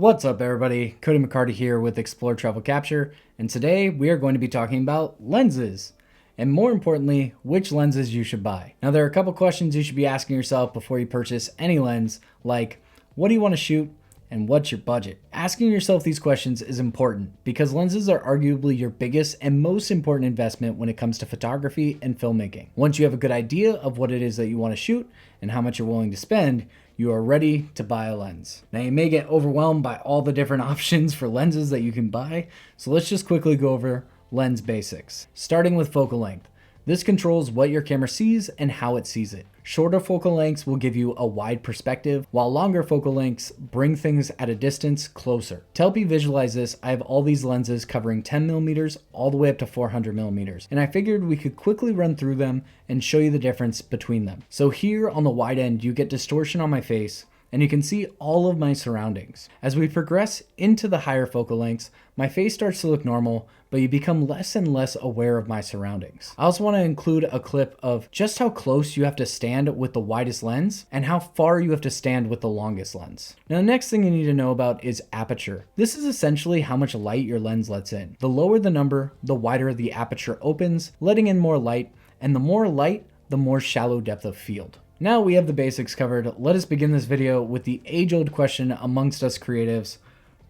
What's up everybody, Cody McCarty here with Explore Travel Capture, and today we are going to be talking about lenses, and more importantly, which lenses you should buy. Now there are a couple questions you should be asking yourself before you purchase any lens, like what do you want to shoot and what's your budget? Asking yourself these questions is important because lenses are arguably your biggest and most important investment when it comes to photography and filmmaking. Once you have a good idea of what it is that you want to shoot and how much you're willing to spend, you are ready to buy a lens. Now you may get overwhelmed by all the different options for lenses that you can buy, so let's just quickly go over lens basics. Starting with focal length. This controls what your camera sees and how it sees it. Shorter focal lengths will give you a wide perspective, while longer focal lengths bring things at a distance closer. To help you visualize this, I have all these lenses covering 10mm all the way up to 400mm, and I figured we could quickly run through them and show you the difference between them. So here on the wide end, you get distortion on my face, and you can see all of my surroundings. As we progress into the higher focal lengths, my face starts to look normal, but you become less and less aware of my surroundings. I also want to include a clip of just how close you have to stand with the widest lens and how far you have to stand with the longest lens. Now the next thing you need to know about is aperture. This is essentially how much light your lens lets in. The lower the number, the wider the aperture opens, letting in more light, and the more light, the more shallow depth of field. Now we have the basics covered. Let us begin this video with the age-old question amongst us creatives: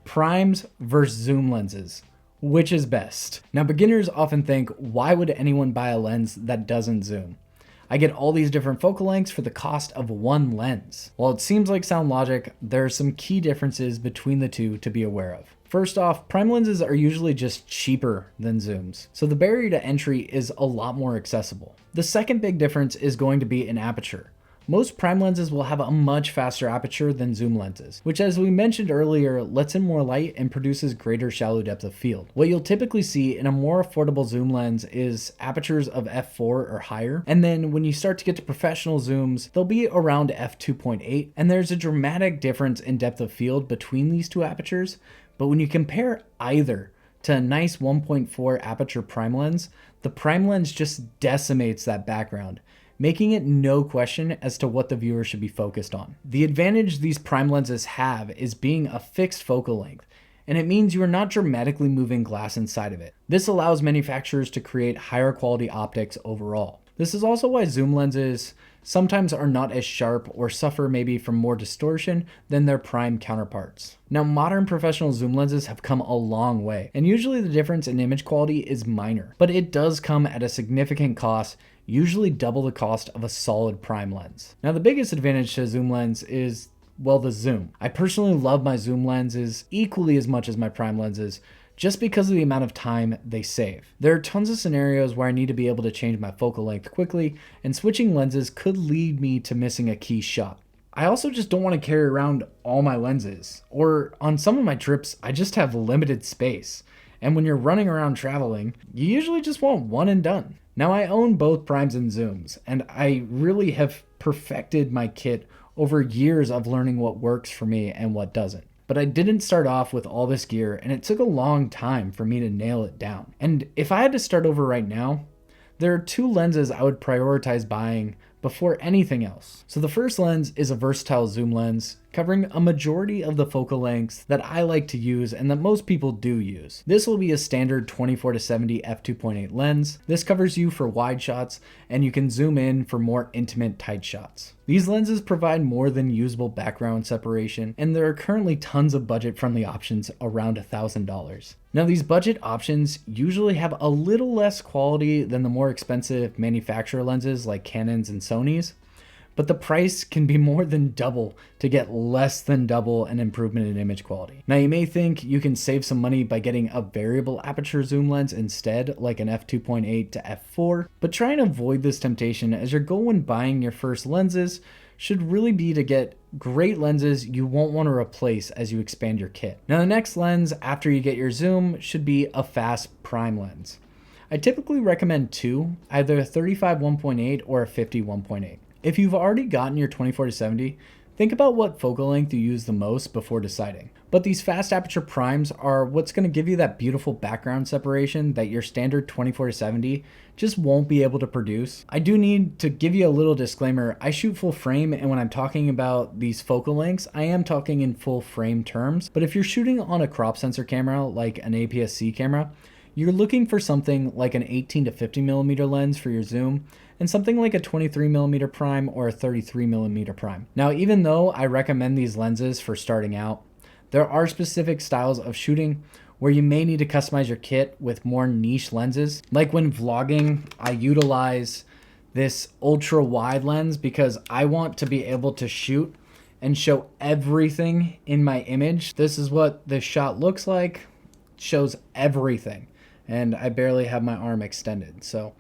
primes versus zoom lenses. Which is best? Now beginners often think, why would anyone buy a lens that doesn't zoom? I get all these different focal lengths for the cost of one lens. While it seems like sound logic, there are some key differences between the two to be aware of. First off, prime lenses are usually just cheaper than zooms, so the barrier to entry is a lot more accessible. The second big difference is going to be in aperture. Most prime lenses will have a much faster aperture than zoom lenses, which, as we mentioned earlier, lets in more light and produces greater shallow depth of field. What you'll typically see in a more affordable zoom lens is apertures of f4 or higher, and then when you start to get to professional zooms, they'll be around f2.8, and there's a dramatic difference in depth of field between these two apertures, but when you compare either to a nice 1.4 aperture prime lens, the prime lens just decimates that background, making it no question as to what the viewer should be focused on. The advantage these prime lenses have is being a fixed focal length, and it means you are not dramatically moving glass inside of it. This allows manufacturers to create higher quality optics overall. This is also why zoom lenses sometimes are not as sharp or suffer maybe from more distortion than their prime counterparts. Now, modern professional zoom lenses have come a long way, and usually the difference in image quality is minor, but it does come at a significant cost, usually double the cost of a solid prime lens. Now, the biggest advantage to a zoom lens is, well, the zoom. I personally love my zoom lenses equally as much as my prime lenses, just because of the amount of time they save. There are tons of scenarios where I need to be able to change my focal length quickly, and switching lenses could lead me to missing a key shot. I also just don't want to carry around all my lenses, or on some of my trips, I just have limited space. And when you're running around traveling, you usually just want one and done. Now I own both primes and zooms, and I really have perfected my kit over years of learning what works for me and what doesn't. But I didn't start off with all this gear, and it took a long time for me to nail it down. And if I had to start over right now, there are two lenses I would prioritize buying before anything else. So the first lens is a versatile zoom lens, covering a majority of the focal lengths that I like to use and that most people do use. This will be a standard 24-70 f2.8 lens. This covers you for wide shots, and you can zoom in for more intimate tight shots. These lenses provide more than usable background separation, and there are currently tons of budget-friendly options around $1,000. Now these budget options usually have a little less quality than the more expensive manufacturer lenses like Canons and Sonys, but the price can be more than double to get less than double an improvement in image quality. Now you may think you can save some money by getting a variable aperture zoom lens instead, like an f2.8 to f4, but try and avoid this temptation, as your goal when buying your first lenses should really be to get great lenses you won't want to replace as you expand your kit. Now the next lens after you get your zoom should be a fast prime lens. I typically recommend two, either a 35 1.8 or a 50 1.8. If you've already gotten your 24-70, Think about what focal length you use the most before deciding. But these fast aperture primes are what's going to give you that beautiful background separation that your standard 24-70 just won't be able to produce. I do need to give you a little disclaimer. I shoot full frame, and when I'm talking about these focal lengths, I am talking in full frame terms. But if you're shooting on a crop sensor camera like an APS-C camera, you're looking for something like an 18 to 50 millimeter lens for your zoom, and something like a 23mm prime or a 33mm prime. Now, even though I recommend these lenses for starting out, there are specific styles of shooting where you may need to customize your kit with more niche lenses. Like when vlogging, I utilize this ultra wide lens because I want to be able to shoot and show everything in my image. This is what this shot looks like, shows everything, and I barely have my arm extended. So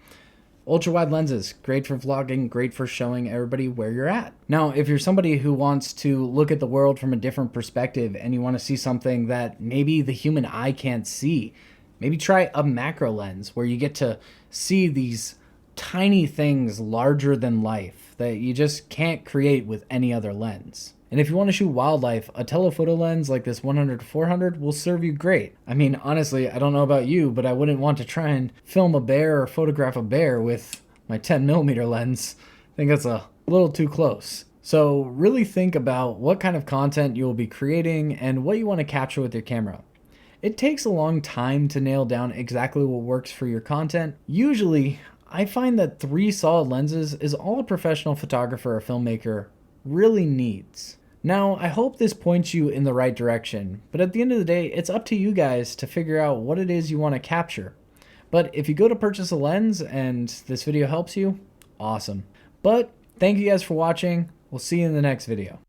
ultra wide lenses, great for vlogging, great for showing everybody where you're at. Now, if you're somebody who wants to look at the world from a different perspective and you want to see something that maybe the human eye can't see, maybe try a macro lens where you get to see these tiny things larger than life that you just can't create with any other lens. And if you want to shoot wildlife, a telephoto lens like this 100-400 will serve you great. I mean, honestly, I don't know about you, but I wouldn't want to try and film a bear or photograph a bear with my 10mm lens. I think that's a little too close. So really think about what kind of content you will be creating and what you want to capture with your camera. It takes a long time to nail down exactly what works for your content. Usually, I find that 3 solid lenses is all a professional photographer or filmmaker really needs. Now, I hope this points you in the right direction, but at the end of the day, it's up to you guys to figure out what it is you want to capture. But if you go to purchase a lens and this video helps you, awesome. But thank you guys for watching. We'll see you in the next video.